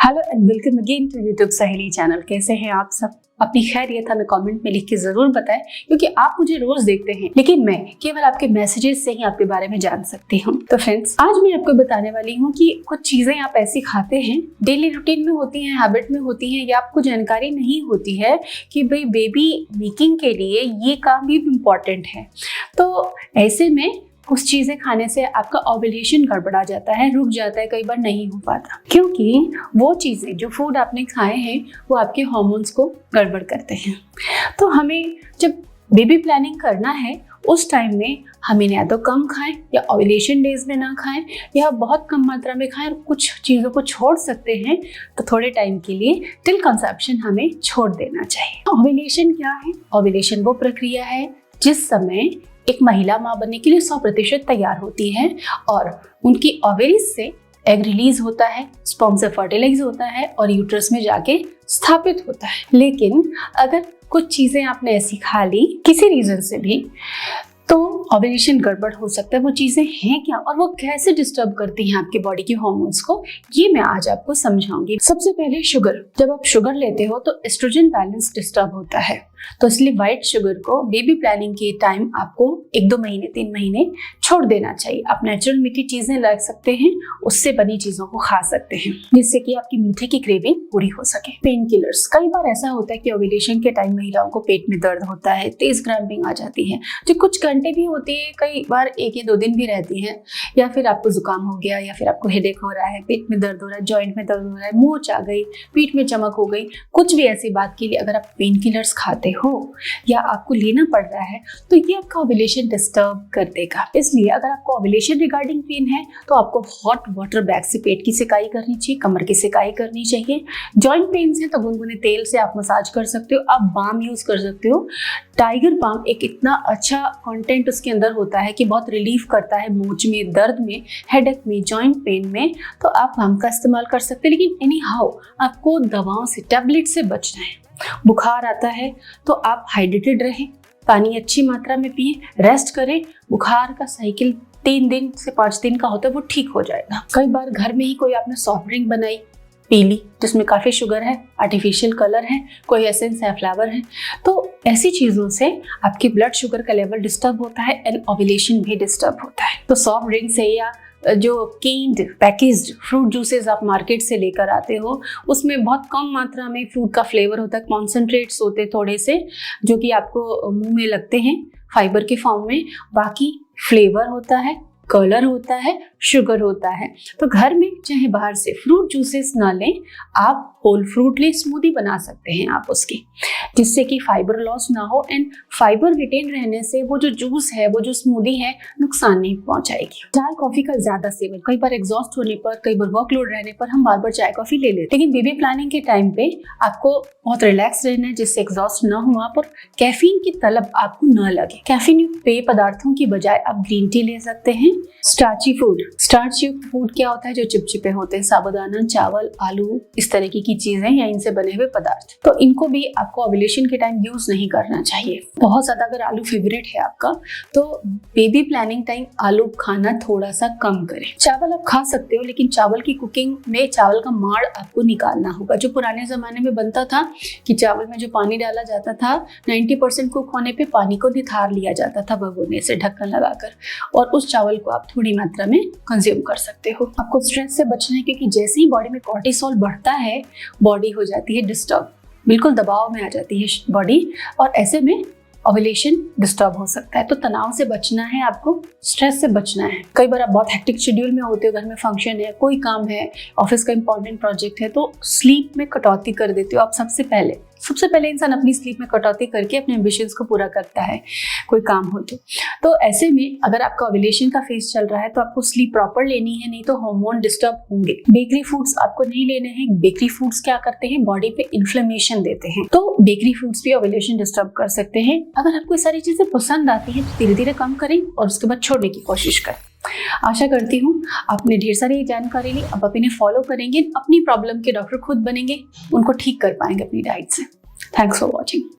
Hello and welcome again to YouTube Saheli channel. कैसे हैं आप सब? अपनी खैरियत हमें कमेंट में लिख के जरूर बताएं, क्योंकि आप मुझे रोज देखते हैं लेकिन मैं केवल आपके मैसेजेस से ही आपके बारे में जान सकती हूँ। तो फ्रेंड्स, आज मैं आपको बताने वाली हूँ कि कुछ चीजें आप ऐसी खाते हैं, डेली रूटीन में होती हैं, हैबिट में होती हैं, या आपको जानकारी नहीं होती है कि भाई बेबी मेकिंग के लिए ये काम भी इम्पोर्टेंट है। तो ऐसे में कुछ चीजें खाने से आपका ओव्यूलेशन गड़बड़ा जाता है, रुक जाता है, कई बार नहीं हो पाता, क्योंकि वो चीजें जो फूड आपने खाए हैं वो आपके हार्मोन्स को गड़बड़ करते हैं। तो हमें जब बेबी प्लानिंग करना है उस टाइम में हमें या तो कम खाएं या ओव्यूलेशन डेज में ना खाएं, या बहुत कम मात्रा में खाएं और कुछ चीज़ों को छोड़ सकते हैं तो थोड़े टाइम के लिए टिल कंसेप्शन हमें छोड़ देना चाहिए। ओव्यूलेशन क्या है? ओव्यूलेशन वो प्रक्रिया है जिस समय एक महिला माँ बनने के लिए 100% तैयार होती है और उनकी ओवेरीज से एग रिलीज होता है, स्पर्म से फर्टिलाइज होता है और यूट्रस में जाके स्थापित होता है। लेकिन अगर कुछ चीजें आपने ऐसी खा ली किसी रीजन से भी, तो ओव्यूलेशन गड़बड़ हो सकता है। वो चीजें हैं क्या और वो कैसे डिस्टर्ब करती हैं आपके बॉडी के हार्मोन्स को, ये मैं आज आपको समझाऊंगी। सबसे पहले शुगर। जब आप शुगर लेते हो तो एस्ट्रोजन बैलेंस डिस्टर्ब होता है, तो इसलिए व्हाइट शुगर को बेबी प्लानिंग के टाइम आपको 1-2 महीने 3 महीने छोड़ देना चाहिए। आप नेचुरल मीठी चीजें ला सकते हैं, उससे बनी चीजों को खा सकते हैं, जिससे कि आपकी मीठे की क्रेविंग पूरी हो सके। Pain killers. कई बार ऐसा होता है कि ओव्यूलेशन के टाइम महिलाओं को पेट में दर्द होता है, तेज क्रैम्पिंग आ जाती है, जो कुछ घंटे भी होती है, कई बार 1 या 2 दिन भी रहती है, या फिर आपको जुकाम हो गया, या फिर आपको हेडेक हो रहा है, पेट में दर्द हो रहा है, जॉइंट में दर्द हो रहा है, मोच आ गई, पीठ में चमक हो गई, कुछ भी ऐसी बात के लिए अगर आप पेन किलर्स खाते हो या आपको लेना पड़ रहा है तो ये आपका ओव्यूलेशन डिस्टर्ब कर देगा। इसलिए अगर आपको ओव्यूलेशन रिगार्डिंग पेन है तो आपको हॉट वाटर बैग से पेट की सिकाई करनी चाहिए, कमर की सिकाई करनी चाहिए। जॉइंट पेन है तो गुनगुने तेल से आप मसाज कर सकते हो, आप बाम यूज कर सकते हो। टाइगर बाम एक इतना अच्छा कंटेंट उसके अंदर होता है कि बहुत रिलीफ करता है मोच में, दर्द में, हेडेक में, जॉइंट पेन में, तो आप बाम का इस्तेमाल कर सकते हैं। लेकिन एनी हाउ आपको दवाओं से, टैबलेट से बचना है। बुखार आता है तो आप हाइड्रेटेड रहें, पानी अच्छी मात्रा में पिए, रेस्ट करें। बुखार का साइकिल 3 दिन से 5 दिन का होता है, वो ठीक हो जाएगा। कई बार घर में ही कोई आपने सॉफ्ट ड्रिंक बनाई, पी ली, जिसमें काफ़ी शुगर है, आर्टिफिशियल कलर है, कोई एसेंस है, फ्लेवर है, तो ऐसी चीज़ों से आपकी ब्लड शुगर का लेवल डिस्टर्ब होता है एंड ओव्यूलेशन भी डिस्टर्ब होता है। तो सॉफ्ट ड्रिंक से या जो केन्ड पैकेज्ड फ्रूट जूसेस आप मार्केट से लेकर आते हो, उसमें बहुत कम मात्रा में फ्रूट का फ्लेवर होता है, कॉन्सेंट्रेट्स होते थोड़े से, जो कि आपको मुंह में लगते हैं फाइबर के फॉर्म में। बाकी फ्लेवर होता है, कलर होता है, शुगर होता है। तो घर में चाहे बाहर से फ्रूट जूसेस ना लें, आप होल फ्रूट ले, स्मूदी बना सकते हैं आप उसकी, जिससे कि फाइबर लॉस ना हो एंड फाइबर रिटेन रहने से वो जो जूस है, वो जो स्मूदी है, नुकसान नहीं पहुंचाएगी। चाय कॉफी का ज्यादा सेवन, कई बार एग्जॉस्ट होने पर, कई बार वर्कलोड रहने पर हम बार बार चाय कॉफी ले लेते हैं, लेकिन बेबी प्लानिंग के टाइम पे आपको बहुत रिलैक्स रहना है, जिससे एग्जॉस्ट ना हो आप और कैफीन की तलब आपको न लगे। कैफीन युक्त पेय पदार्थों की बजाय आप ग्रीन टी ले सकते हैं। Starchy food. स्टार्च युक्त फूड क्या होता है? जो चिपचिपे होते हैं, साबूदाना, चावल, आलू, इस तरह की चीजें या इनसे बने हुए पदार्थ, तो इनको भी आपको ओव्यूलेशन के टाइम यूज नहीं करना चाहिए। बहुत ज्यादा अगर आलू फेवरेट है आपका तो बेबी प्लानिंग टाइम आलू खाना थोड़ा सा कम करें। चावल आप खा सकते हो, लेकिन चावल की कुकिंग में चावल का माड़ आपको निकालना होगा। जो पुराने जमाने में बनता था कि चावल में जो पानी डाला जाता था, 90% कुक होने पे पानी को निथार लिया जाता था भगोने से ढक्कन लगाकर, और उस चावल को आप थोड़ी मात्रा में कंज्यूम कर सकते हो। आपको स्ट्रेस से बचना है, क्योंकि जैसे ही बॉडी में कॉर्टिसोल बढ़ता है, बॉडी हो जाती है डिस्टर्ब, बिल्कुल दबाव में आ जाती है बॉडी, और ऐसे में ओव्यूलेशन डिस्टर्ब हो सकता है। तो तनाव से बचना है आपको, स्ट्रेस से बचना है। कई बार आप बहुत हेक्टिक शेड्यूल में होते हो, घर में फंक्शन है, कोई काम है, ऑफिस का इंपॉर्टेंट प्रोजेक्ट है, तो स्लीप में कटौती कर देते हो आप। सबसे पहले इंसान अपनी स्लीप में कटौती करके अपने एम्बिशंस को पूरा करता है, कोई काम हो तो ऐसे में अगर आपका ओव्यूलेशन का फेज चल रहा है तो आपको स्लीप प्रॉपर लेनी है, नहीं तो हार्मोन डिस्टर्ब होंगे। बेकरी फूड्स आपको नहीं लेने हैं। बेकरी फूड्स क्या करते हैं? बॉडी पे इन्फ्लेमेशन देते हैं, तो बेकरी फूड्स भी ओव्यूलेशन डिस्टर्ब कर सकते हैं। अगर आपको ये सारी चीजें पसंद आती हैं तो धीरे धीरे कम करें और उसके बाद छोड़ने की कोशिश करें। आशा करती हूँ आपने ढेर सारी जानकारी ली, अब आप इन्हें फॉलो करेंगे, अपनी प्रॉब्लम के डॉक्टर खुद बनेंगे, उनको ठीक कर पाएंगे अपनी डाइट से। Thanks for watching.